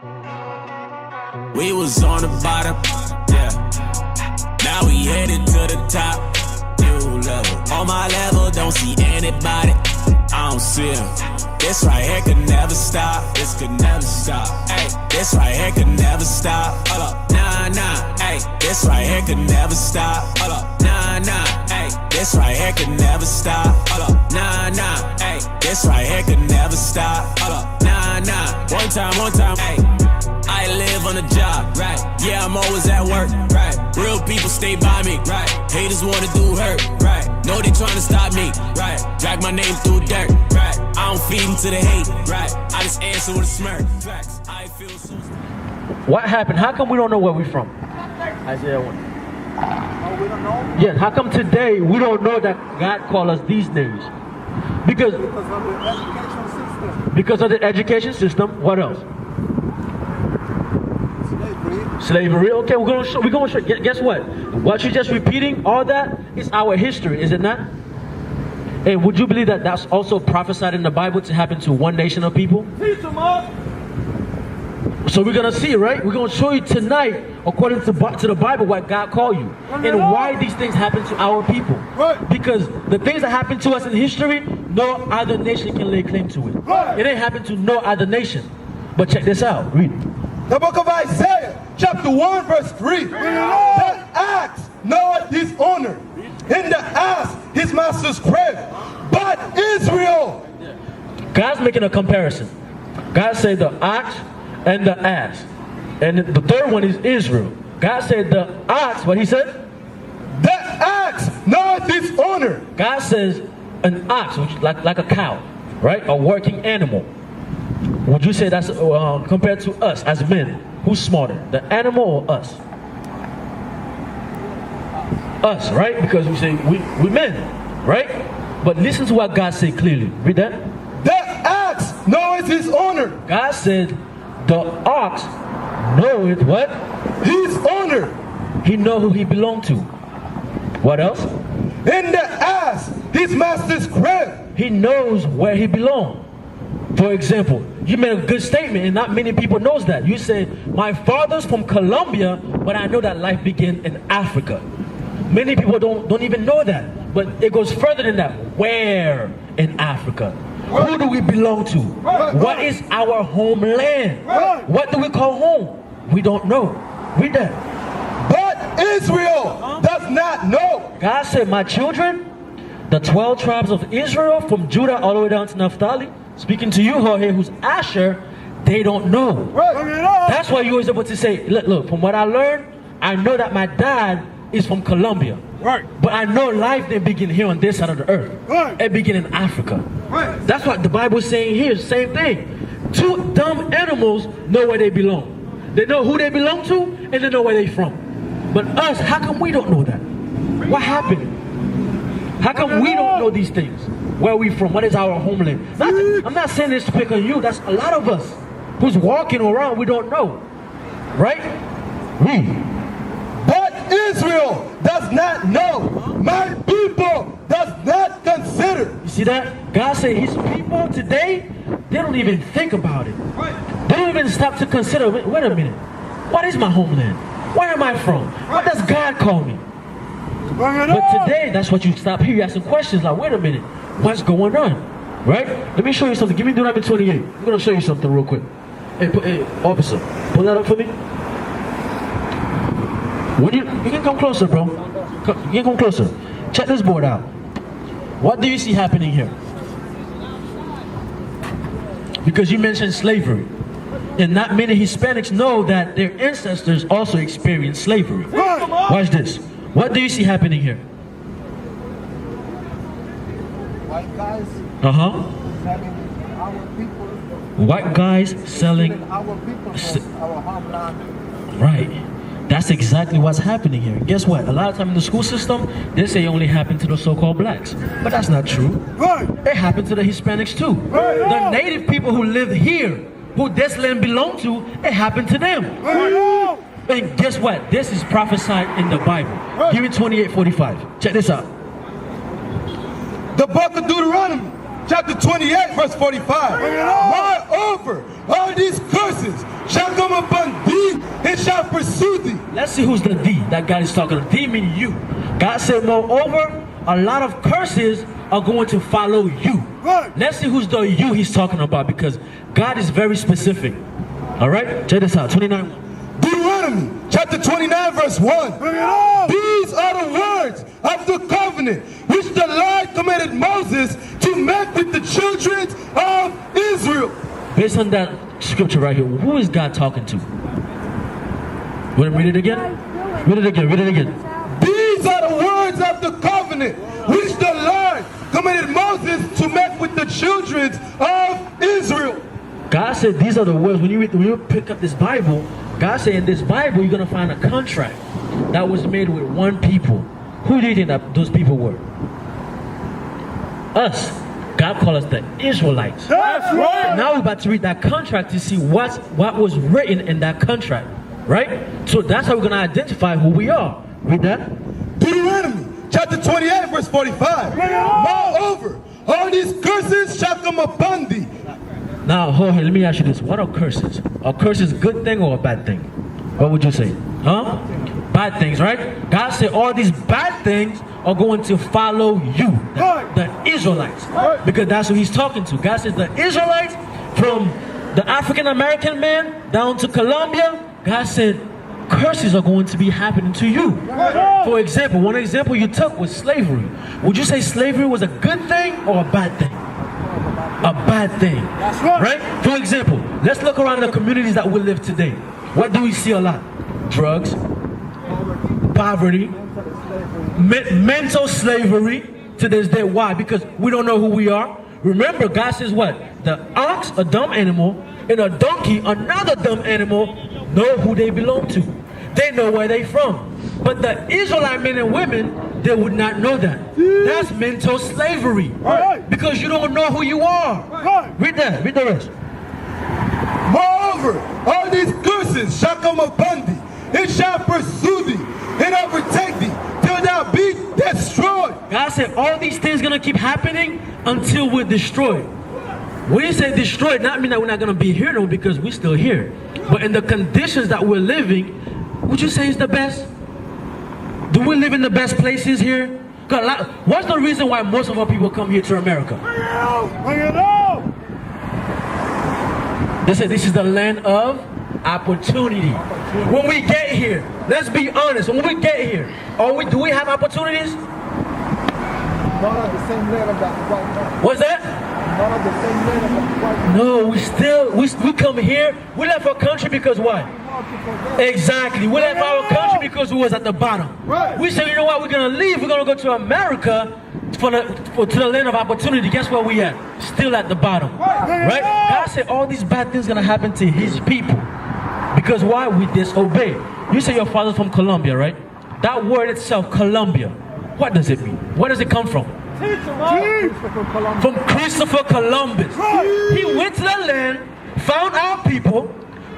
We was on the bottom, yeah. Now we headed to the top, new level. On my level, don't see anybody, I don't see him. This right here could never stop, this could never stop. Ay, this right here could never stop. Hold up, nah, nah. Ay, this right here could never stop. Hold up, nah, nah. Ay, this right here could never stop. Hold up, nah, nah. Ay, this right here could never stop. Hold up, nah, nah. One time, ay. I live on the job, right? Yeah, I'm always at work, right? Real people stay by me, right? Haters wanna do hurt, right? Know they tryna stop me, right? Drag my name through dirt, right? I don't feed into the hate, right? I just answer with a smirk, facts. I feel so. What happened? How come we don't know where we're from? Isaiah 1. Oh, we don't know? Yeah, how come today we don't know that God called us these names? Because of the education system. Because of the education system. What else? Slavery. Okay, we're gonna show. Guess what? What you're just repeating, all that is our history, is it not? And would you believe that that's also prophesied in the Bible to happen to one nation of people? So we're gonna see, right? We're gonna show you tonight, according to the Bible, what God called you and why these things happen to our people. Right. Because the things that happen to us in history, no other nation can lay claim to it. Right. It ain't happened to no other nation. But check this out. Read. The book of Isaiah, chapter 1, verse 3. The axe knoweth his owner, and the ass his master's crib. But Israel. God's making a comparison. God said the ox and the ass. And the third one is Israel. God said the ox, what he said? The axe knoweth his owner. God says an ox, which like a cow, right? A working animal. Would you say that's compared to us as men? Who's smarter, the animal or us? Us, right? Because we say we men, right? But listen to what God said clearly. Read that. The axe knoweth his owner. God said the ox knoweth what? His owner. He know who he belonged to. What else? And the ass his master's crib. He knows where he belongs. For example, you made a good statement and not many people knows that. You said, my father's from Colombia, but I know that life began in Africa. Many people don't even know that. But it goes further than that. Where in Africa? Who do we belong to? What is our homeland? What do we call home? We don't know. Read that. But Israel does not know. God said, my children, the 12 tribes of Israel, from Judah all the way down to Naphtali, speaking to you, Jorge, who's Asher, they don't know. That's why you always able to say, look, from what I learned, I know that my dad is from Colombia. Right. But I know life didn't begin here on this side of the earth. Right. It began in Africa. Right. That's what the Bible is saying here, same thing. Two dumb animals know where they belong. They know who they belong to, and they know where they're from. But us, how come we don't know that? What happened? How come we don't know these things? Where are we from? What is our homeland? I'm not saying this to pick on you. That's a lot of us who's walking around, we don't know. Right? But Israel does not know. My people does not consider. You see that? God said his people today, they don't even think about it. They don't even stop to consider, wait a minute. What is my homeland? Where am I from? What does God call me? But today, that's what you stop here. You asking questions like, wait a minute, what's going on? Right? Let me show you something. Give me Deuteronomy 28. I'm going to show you something real quick. Hey, officer, pull that up for me. When you can come closer, bro. You can come closer. Check this board out. What do you see happening here? Because you mentioned slavery. And not many Hispanics know that their ancestors also experienced slavery. Watch this. What do you see happening here? White guys selling our people. White guys selling our people for our homeland. Right. That's exactly what's happening here. Guess what? A lot of time in the school system, they say it only happened to the so-called blacks. But that's not true. Right. It happened to the Hispanics too. Right. The native people who live here, who this land belonged to, it happened to them. Right. And guess what? This is prophesied in the Bible. Give me 28:45. Check this out. The book of Deuteronomy, chapter 28, verse 45. Moreover, all these curses shall come upon thee and shall pursue thee. Let's see who's the thee that God is talking to. Thee meaning you. God said, moreover, a lot of curses are going to follow you. Let's see who's the you he's talking about, because God is very specific. All right, check this out. 29. Deuteronomy chapter 29 verse 1. These are the words of the covenant which the Lord commanded Moses to make with the children of Israel. Based on that scripture right here, who is God talking to? Want to read it again? Read it again, read it again. These are the words of the covenant which the Lord commanded Moses to make with the children of Israel. God said these are the words. When you pick up this Bible, God said in this Bible you're going to find a contract that was made with one people. Who do you think that those people were? Us. God called us the Israelites. That's right. Now we're about to read that contract to see what was written in that contract. Right? So that's how we're going to identify who we are. Read that. Deuteronomy chapter 28 verse 45. Moreover, all these curses shall come upon thee. Now, Jorge, let me ask you this. What are curses? Are curses a good thing or a bad thing? What would you say? Huh? Bad things, right? God said all these bad things are going to follow you, the Israelites. Because that's who he's talking to. God says the Israelites, from the African American man down to Colombia, God said curses are going to be happening to you. For example, one example you took was slavery. Would you say slavery was a good thing or a bad thing? A bad thing. That's right. For example, let's look around the communities that we live today. What do we see a lot? Drugs, poverty, mental slavery to this day. Why? Because we don't know who we are. Remember, God says what? The ox, a dumb animal, and a donkey, another dumb animal, know who they belong to. They know where they're from. But the Israelite men and women, they would not know that. That's mental slavery. Because you don't know who you are. Read that. Read the rest. Moreover, all these curses shall come upon thee, and shall pursue thee, and overtake thee, till thou be destroyed. God said all these things going to keep happening until we're destroyed. When you say destroyed, not mean that we're not going to be here, though, because we're still here. But in the conditions that we're living, would you say it's the best? Do we live in the best places here? What's the reason why most of our people come here to America? Bring it out! They say this is the land of opportunity. When we get here, let's be honest, when we get here, do we have opportunities? Not on the same level that white man. What's that? Not on the same level that white man. No, we come here, we left our country because what? Exactly. We left our country because we was at the bottom. Right. We said, you know what, we're going to leave. We're going to go to America to the land of opportunity. Guess where we at? Still at the bottom. Right? God said all these bad things going to happen to his people. Because why? We disobey. You say your father's from Colombia, right? That word itself, Colombia, what does it mean? Where does it come from? From Christopher Columbus. He went to the land, found our people,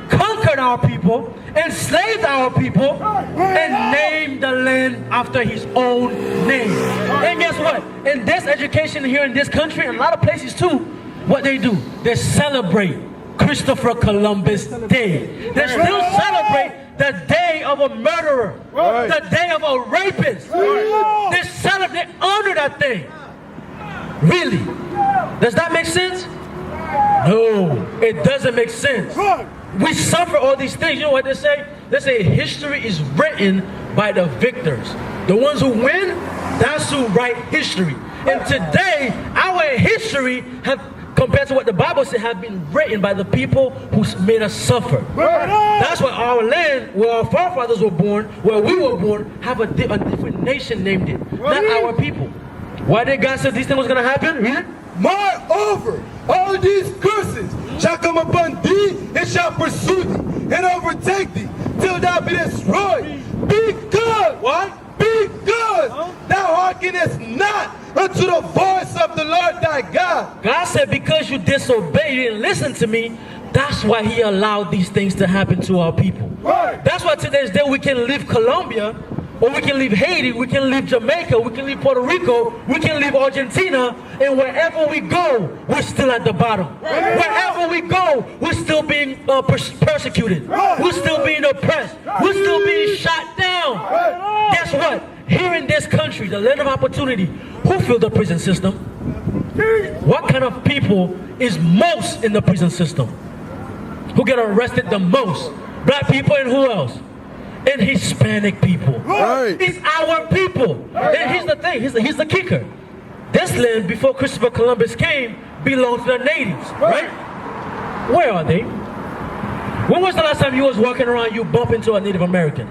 conquered our people, enslaved our people, and named the land after his own name. And guess what? In this education here in this country, and a lot of places too, what they do, they celebrate Christopher Columbus Day. They still celebrate the day of a murderer, the day of a rapist. They celebrate, they honor that thing. Really? Does that make sense? No, it doesn't make sense. We suffer all these things. You know what they say? They say history is written by the victors. The ones who win, that's who write history. And today, our history compared to what the Bible said, have been written by the people who made us suffer. That's why our land, where our forefathers were born, where we were born, have a different nation named it. Not our people. Why did God say these things was going to happen? Read it. Moreover, all these curses shall come upon thee, and shall pursue thee, and overtake thee, till thou be destroyed. Because, what? Because thou hearkenest not unto the voice of the Lord thy God. God said, because you disobeyed, you didn't listen to me, that's why he allowed these things to happen to our people. That's why today's day we can leave Colombia, Or we can leave Haiti, we can leave Jamaica, we can leave Puerto Rico, we can leave Argentina, and wherever we go, we're still at the bottom. Wherever we go, we're still being persecuted. We're still being oppressed. We're still being shot down. Guess what? Here in this country, the land of opportunity, who filled the prison system? What kind of people is most in the prison system? Who get arrested the most? Black people and who else? And Hispanic people. Right. It's our people. And here's the thing, here's the kicker. This land, before Christopher Columbus came, belonged to the natives, right? Where are they? When was the last time you was walking around, you bump into a Native American?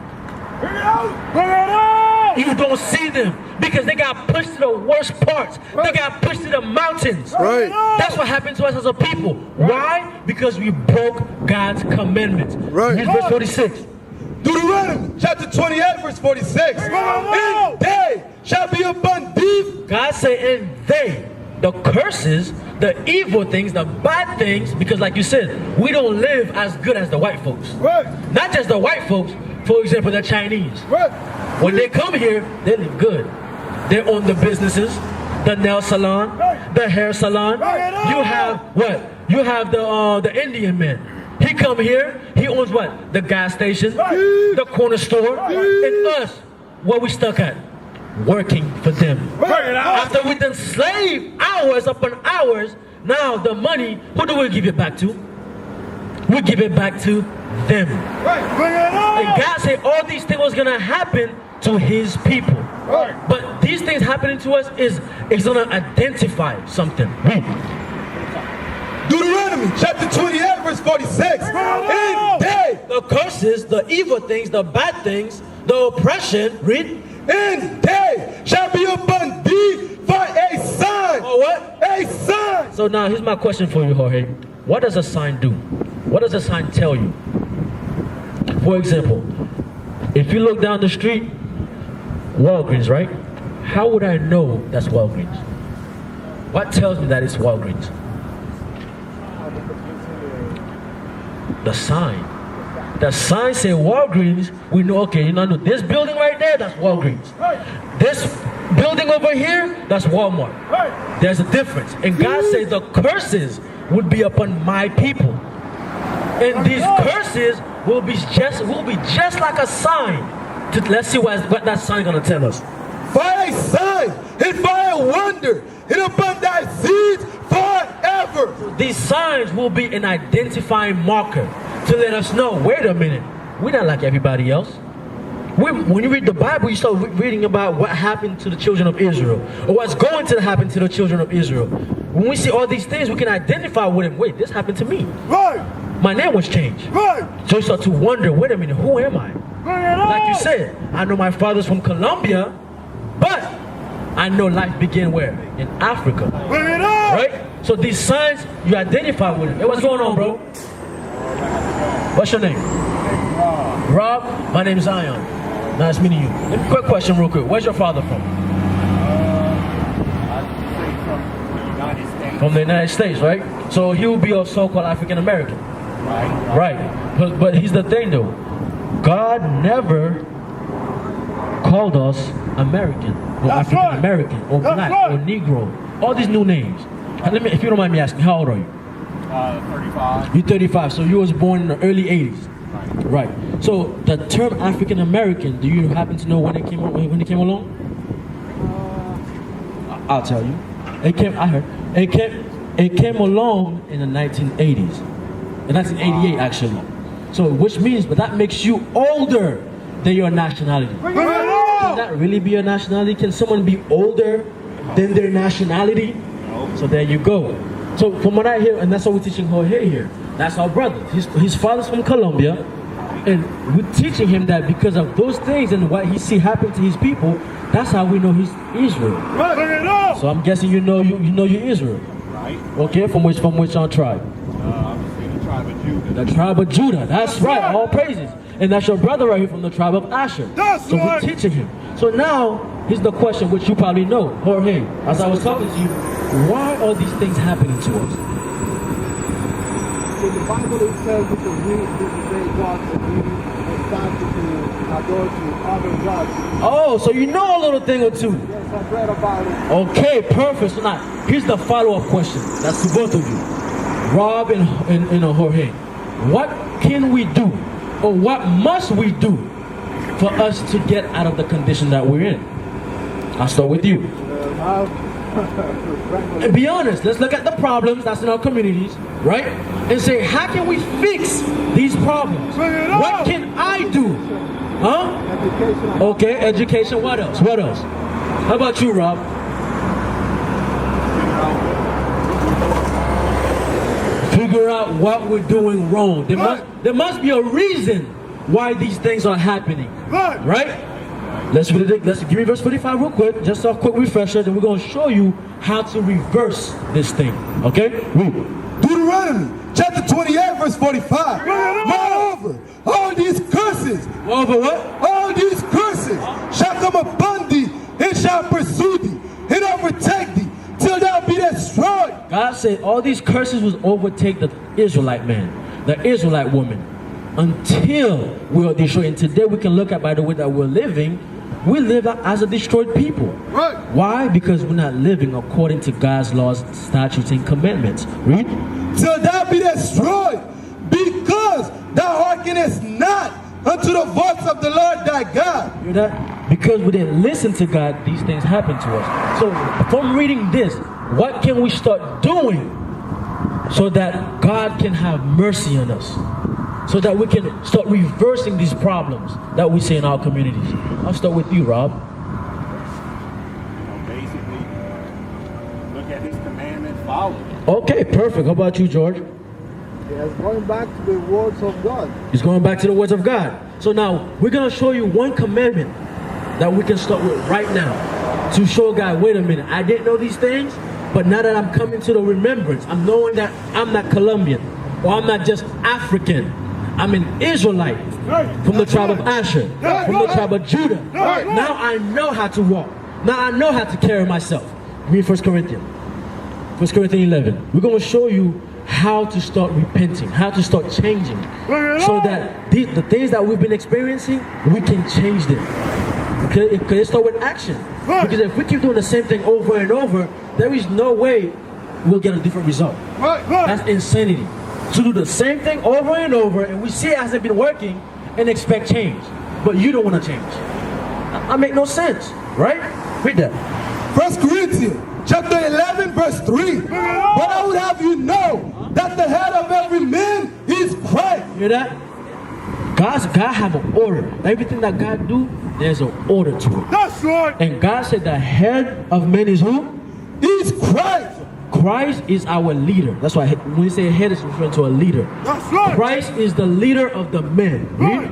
Bring it out! Bring it out! You don't see them because they got pushed to the worst parts. They got pushed to the mountains. Right. That's what happened to us as a people. Why? Because we broke God's commandments. Right. Here's verse 46. Deuteronomy chapter 28 verse 46. And they shall be upon thee. God said, and they, the curses, the evil things, the bad things, because like you said, we don't live as good as the white folks. Right. Not just the white folks, for example, the Chinese. Right. When they come here, they live good. They own the businesses, the nail salon, the hair salon. You have what? You have the Indian man. He come here, he owns what? The gas station, the corner store, and us, what we stuck at? Working for them. After we done slave hours upon hours, now the money, who do we give it back to? We give it back to them. And God said all these things was gonna happen to his people. But these things happening to us is gonna identify something. Deuteronomy chapter 28 verse 46. And they, The curses, the evil things, the bad things, the oppression, read. and they shall be upon thee for a sign. Oh, what? A sign. So now here's my question for you, Jorge. What does a sign do? What does a sign tell you? For example, if you look down the street, Walgreens, right? How would I know that's Walgreens? What tells me that it's Walgreens? The sign. The sign say Walgreens, we know, okay, you know, this building right there, that's Walgreens. This building over here, that's Walmart. There's a difference. And God says the curses would be upon my people. And these curses will be just like a sign. Let's see what that sign gonna tell us. For a sign and for a wonder and upon thy seeds forever. These signs will be an identifying marker to let us know, wait a minute, we're not like everybody else. When you read the Bible, you start reading about what happened to the children of Israel, or what's going to happen to the children of Israel. When we see all these things, we can identify with them. Wait, this happened to me. My name was changed. So you start to wonder, wait a minute, who am I? Like you said, I know my father's from Colombia, but I know life began where? In Africa. Right? So these signs, you identify with them. Hey, what's going on, bro? What's your name? Rob. My name is Zion. Nice meeting you. Quick question real quick. Where's your father from? From the United States, right? So he will be a so-called African American. Right. But here's the thing though. God never called us American or African American or black or Negro. All these new names. If you don't mind me asking, how old are you? 35. You're 35, so you was born in the early 80s. Right. So the term African American, do you happen to know when it came along? I'll tell you. It came along in the 1980s. In 1988 actually. So which means, but that makes you older than your nationality. Can that really be your nationality? Can someone be older than their nationality? So there you go. So from what I hear, and that's what we're teaching Jorge here, that's our brother. His father's from Colombia, and we're teaching him that because of those things and what he see happen to his people, that's how we know he's Israel. So I'm guessing you know you're Israel. Right. Okay, from which tribe? Obviously the tribe of Judah. The tribe of Judah. That's right. All praises. And that's your brother right here from the tribe of Asher. So we're teaching him. So now, here's the question which you probably know. Jorge, as I was talking to you, why are these things happening to us? In the Bible it says that the read God to read started to adore to other gods. Oh, so you know a little thing or two. Yes, I read about it. Okay, perfect. So now, here's the follow-up question. That's to both of you. Rob and Jorge. What can we do, or what must we do for us to get out of the condition that we're in? I'll start with you. And be honest, let's look at the problems that's in our communities, right? And say, how can we fix these problems? What can I do? Huh? Education. Okay, education. What else? What else? How about you, Rob? Figure out what we're doing wrong. There must be a reason why these things are happening, right? Let's give me verse 45 real quick, just a quick refresher, then we're going to show you how to reverse this thing, okay? Read. Deuteronomy chapter 28 verse 45. Moreover, all these curses, Over what? all these curses shall come upon thee and shall pursue thee and overtake thee till thou be destroyed. God said all these curses will overtake the Israelite man, the Israelite woman, until we are destroyed. And today we can look at, by the way that we're living, we live as a destroyed people. Right. Why? Because we're not living according to God's laws, statutes, and commandments. Read. Till thou be destroyed, because thou hearkenest not unto the voice of the Lord thy God. Hear that? Because we didn't listen to God, these things happen to us. So from reading this, what can we start doing so that God can have mercy on us? So that we can start reversing these problems that we see in our communities. I'll start with you, Rob. Basically, look at his commandment, follow it. Okay, perfect. How about you, George? Yes, going back to the words of God. He's going back to the words of God. So now, we're going to show you one commandment that we can start with right now to show God, wait a minute, I didn't know these things, but now that I'm coming to the remembrance, I'm knowing that I'm not Colombian, or I'm not just African. I'm an Israelite from the tribe of Asher, from the tribe of Judah. Now I know how to walk. Now I know how to carry myself. Read 1 Corinthians 11. We're going to show you how to start repenting, how to start changing, so that the things that we've been experiencing, we can change them. Okay, it start with action. Because if we keep doing the same thing over and over, there is no way we'll get a different result. That's insanity. To do the same thing over and over, and we see it hasn't been working, and expect change. But you don't want to change. That make no sense, right? Read that. 1 Corinthians chapter 11 verse 3. But I would have you know that the head of every man is Christ. Hear that? God have an order. Everything that God do, there's an order to it. That's right. And God said the head of men is who? Is Christ. Christ is our leader. That's why when you say head, it's referring to a leader. That's right. Christ is the leader of the men. Read.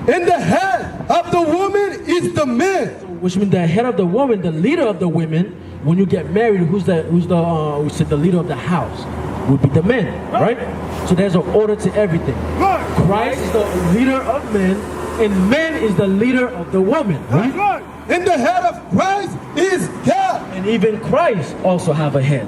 And the head of the woman is the man. Which means the head of the woman, the leader of the women. When you get married, who's the leader of the house? Would be the men, right? So there's an order to everything. Christ is the leader of men, and man is the leader of the woman. Right? And the head of Christ is God. And even Christ also have a head.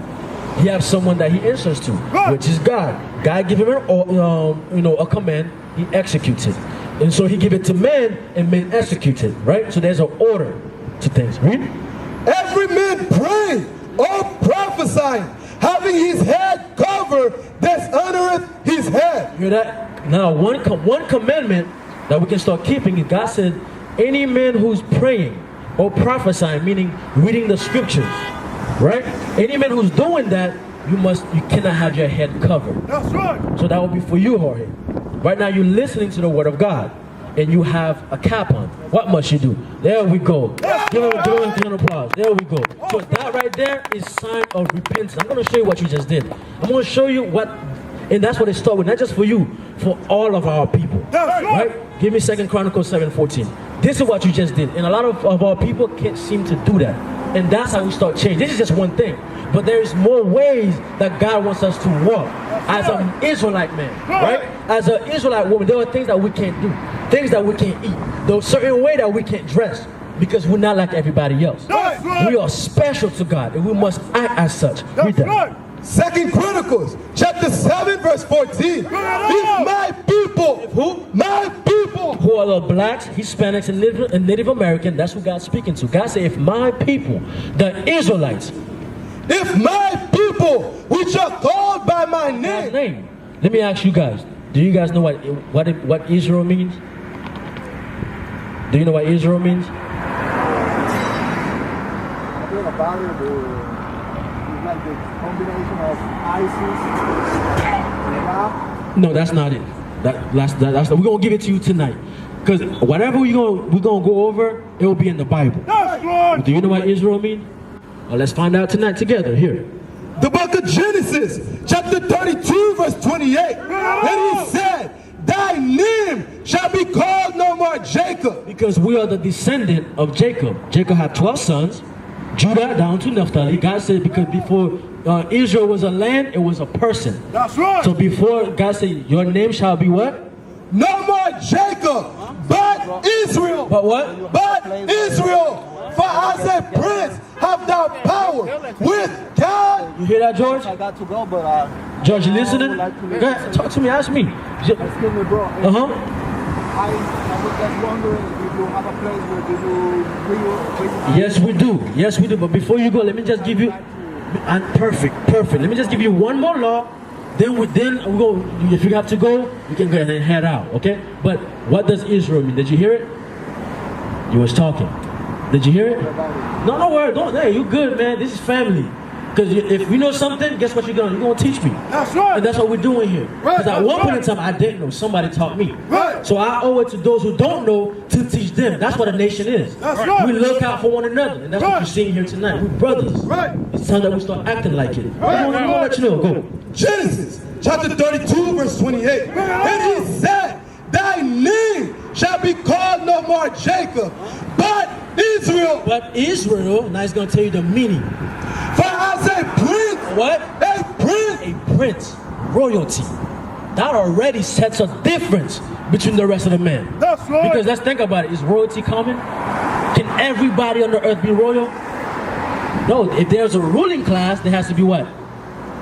He has someone that he answers to, which is God. God give him a command, he executes it. And so he give it to men, and men execute it, right? So there's an order to things, right? Every man praying or prophesying, having his head covered, dishonoreth his head. Hear that? Now, one commandment that we can start keeping is God said, any man who's praying or prophesying, meaning reading the scriptures, right? Any man who's doing that, you cannot have your head covered. That's right. So that will be for you, Jorge. Right now you're listening to the word of God, and you have a cap on. What must you do? There we go. Give him an applause. There we go. So that right there is sign of repentance. I'm going to show you what you just did. I'm going to show you what, and that's what it started with, not just for you, for all of our people. Right? Give me 2 Chronicles 7:14. This is what you just did. And a lot of our people can't seem to do that. And that's how we start changing. This is just one thing. But there's more ways that God wants us to walk as an Israelite man, right? As an Israelite woman, there are things that we can't do, things that we can't eat. There's a certain way that we can't dress because we're not like everybody else. We are special to God, and we must act as such. Read that. Second Chronicles, chapter 7, verse 14. If my people, Who? my people, Who are the blacks, Hispanics, and Native American, that's who God's speaking to. God said, if my people, the Israelites, if my people, which are called by my God's name. name. Let me ask you guys, do you guys know what Israel means? Do you know what Israel means? I feel about it. It's like the combination of ISIS, Iraq. No, that's not it. That's we're gonna give it to you tonight. Because whatever we're gonna go over, it will be in the Bible. Do you know what Israel means? Well, let's find out tonight together. Here. The book of Genesis, chapter 32, verse 28. And he said, thy name shall be called no more Jacob. Because we are the descendant of Jacob. Jacob had 12 sons, Judah down to Naphtali. God said because before Israel was a land, it was a person. That's right. So before God said, your name shall be what? No more Jacob, but Israel. But what? But Israel. For as a prince have thou power with God. You hear that, George? I got to go, but George, you listening? I would like to Go ahead, talk to me, ask me. excuse me, bro. Uh-huh. I was just wondering if you have a place where you do Yes, we do. Yes, we do. But before you go, let me just give you... Perfect. Let me just give you one more law. Then we go. If you have to go, you can go ahead and head out. Okay? But what does Israel mean? Did you hear it? You was talking. Did you hear it? No worry. Don't. Hey, you good, man. This is family. Because if you know something, guess what you're gonna teach me. That's right. And that's what we're doing here. Because at one point in time, I didn't know. Somebody taught me. Right. So I owe it to those who don't know to teach them. That's what a nation is. That's right. We look out for one another, and that's what Right. you're seeing here tonight. We're brothers. Right. It's time that we start acting like it. Right. We're gonna let you know. Go. Genesis chapter 32, verse 28. And he said, thy name shall be called no more Jacob, but Israel. But Israel, now he's gonna tell you the meaning. For as a prince, What? a prince. A prince, royalty. That already sets a difference between the rest of the men. That's right. Because let's think about it. Is royalty common? Can everybody on the earth be royal? No. If there's a ruling class, there has to be what?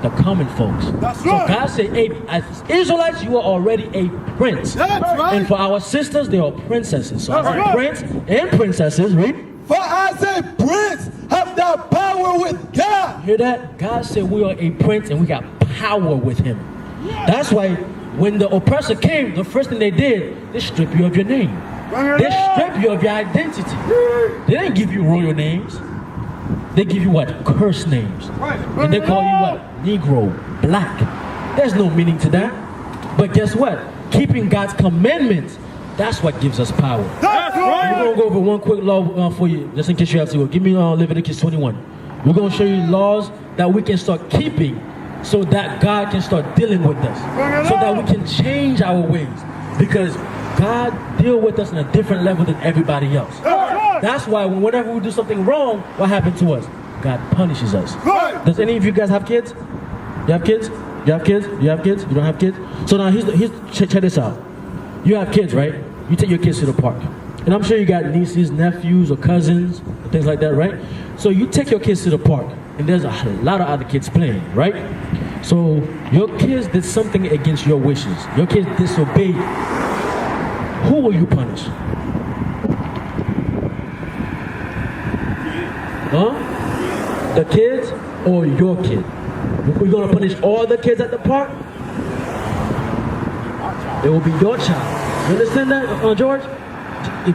The common folks. That's So right. God said, hey, as Israelites, you are already a prince. That's right. And for our sisters, they are princesses. So as That's a right. prince and princesses, read. For as a prince have thou power with God. Hear that? God said we are a prince and we got power with him. That's why when the oppressor came, the first thing they did, they strip you of your name. They strip you of your identity. They didn't give you royal names. They give you what? Cursed names. And they call you what? Negro, black. There's no meaning to that. But guess what? Keeping God's commandments, that's what gives us power. That's We're right. going to go over one quick law for you, just in case you have to go. Give me Leviticus 21. We're going to show you laws that we can start keeping so that God can start dealing with us. So that we can change our ways. Because God deals with us on a different level than everybody else. That's right. That's why whenever we do something wrong, what happens to us? God punishes us. Right. Does any of you guys have kids? You have kids? You have kids? You have kids? You don't have kids? So now check this out. You have kids, right? You take your kids to the park. And I'm sure you got nieces, nephews, or cousins, things like that, right? So you take your kids to the park, and there's a lot of other kids playing, right? So your kids did something against your wishes. Your kids disobeyed. Who will you punish? Huh? The kids or your kid? We're gonna punish all the kids at the park? It will be your child. You understand that, George?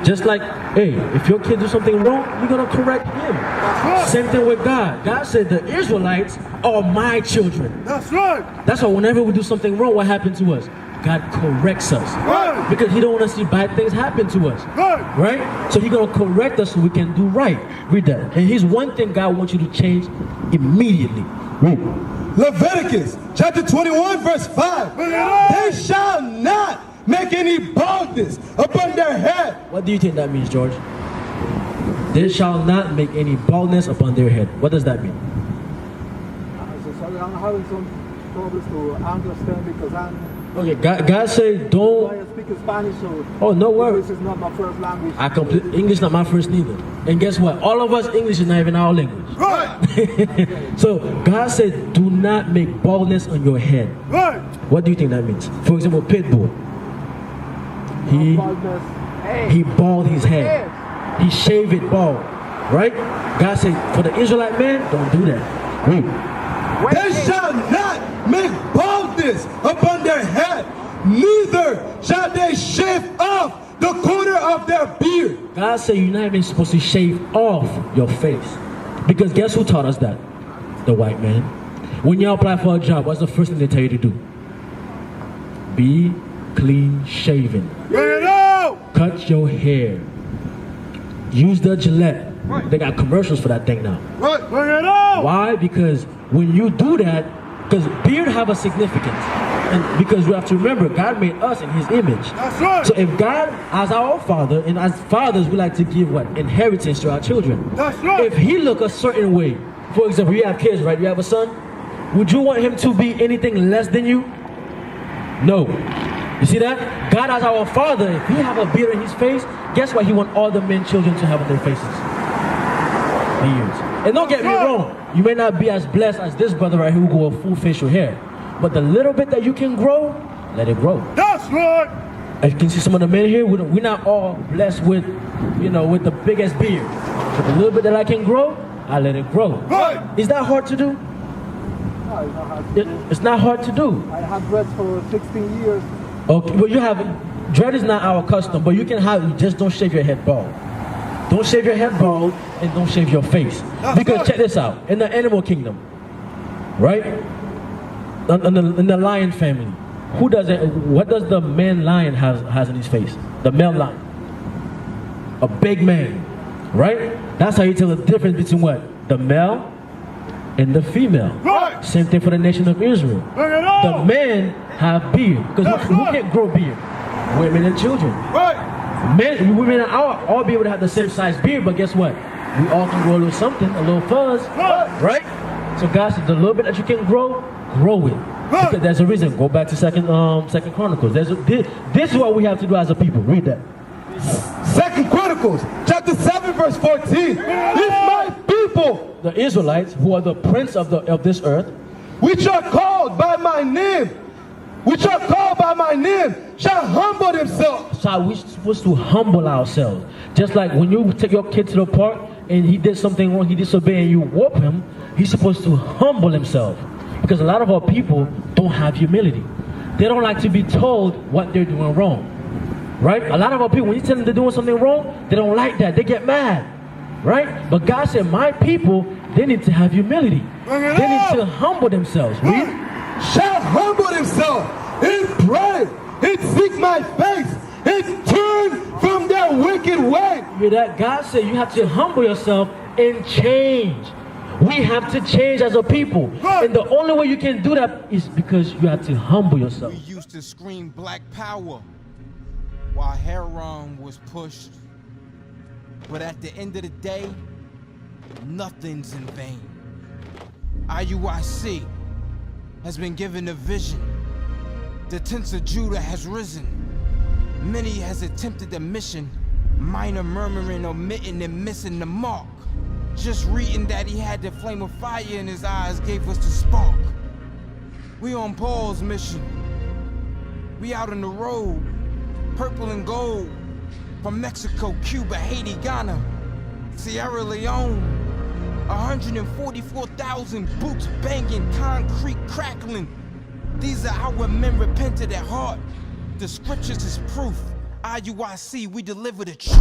Just like, hey, if your kid do something wrong, you're gonna correct him. Same thing with God. God said the Israelites are my children. That's right. That's why whenever we do something wrong, what happens to us? God corrects us. Right. Because he don't want to see bad things happen to us. Right. Right? So he's going to correct us so we can do right. Read that. And here's one thing God wants you to change immediately. Read. Leviticus chapter 21, verse 5. They shall not make any boldness upon their head. What do you think that means, George? They shall not make any baldness upon their head. What does that mean? So sorry, I'm having some problems to understand because I'm Okay, God say don't. I speak Spanish, so Oh, no worries. English is not my first language. English not my first neither. And guess what? All of us, English is not even our language. Right. So God said, do not make baldness on your head. Right. What do you think that means? For example, Pitbull. He bald his head. He shaved it bald. Right? God said, for the Israelite man, don't do that. Read. They shall not make baldness upon their head, neither shall they shave off the corner of their beard. God said you're not even supposed to shave off your face. Because guess who taught us that? The white man. When you apply for a job, what's the first thing they tell you to do? Be clean shaven. Bring it out! Cut your hair. Use the Gillette. They got commercials for that thing now. Right. Bring it out! Why? Because when you do that, because beard have a significance. And because we have to remember, God made us in his image. That's right. So if God, as our father, and as fathers, we like to give what? Inheritance to our children. That's right. If he look a certain way, for example, you have kids, right? You have a son. Would you want him to be anything less than you? No. You see that? God as our father, if he have a beard in his face, guess what he want all the men children to have on their faces? Beards. And don't get me wrong, you may not be as blessed as this brother right here who go a full facial hair. But the little bit that you can grow, let it grow. That's right. As you can see some of the men here, we're not all blessed with, with the biggest beard. But the little bit that I can grow, I let it grow. Right. Is that hard to do? No, it's not hard to do. It's not hard to do. I had dreads for 16 years. Okay, well you have, dread is not our custom, but you can have, just don't shave your head bald. Don't shave your head bald and don't shave your face. Because check this out, in the animal kingdom, right? In the lion family, who does it? What does the man lion has in his face? The male lion, a big man, right? That's how you tell the difference between what? The male and the female. Right. Same thing for the nation of Israel. Bring it out. The men have beard because who can't grow beard? Women and children. Right. Men, women and all be able to have the same size beard, but guess what? We all can grow a little something, a little fuzz, right? So God said, the little bit that you can grow it. Because there's a reason. Go back to Second Chronicles. This is what we have to do as a people. Read that. 2 Chronicles, chapter 7, verse 14. If my people, The Israelites, who are the prince of this earth, which are called by my name, shall humble themselves. so we're supposed to humble ourselves. Just like when you take your kid to the park and he did something wrong, he disobeyed, and you whoop him, he's supposed to humble himself. Because a lot of our people don't have humility. They don't like to be told what they're doing wrong. Right? A lot of our people, when you tell them they're doing something wrong, they don't like that. They get mad. Right? But God said, my people, they need to have humility. They need to humble themselves. Read. Shall humble themselves and pray and seek my face and turn from their wicked way. Hear that? God said you have to humble yourself and change. We have to change as a people. And the only way you can do that is because you have to humble yourself. We used to scream black power while heroin was pushed. But at the end of the day, nothing's in vain. IUIC has been given a vision. The tents of Judah has risen. Many has attempted the mission, minor murmuring, omitting, and missing the mark. Just reading that he had the flame of fire in his eyes gave us the spark. We on Paul's mission. We out on the road, purple and gold, from Mexico, Cuba, Haiti, Ghana, Sierra Leone. 144,000 boots banging, concrete crackling. These are our men repented at heart. The scriptures is proof. IUIC, we deliver the truth.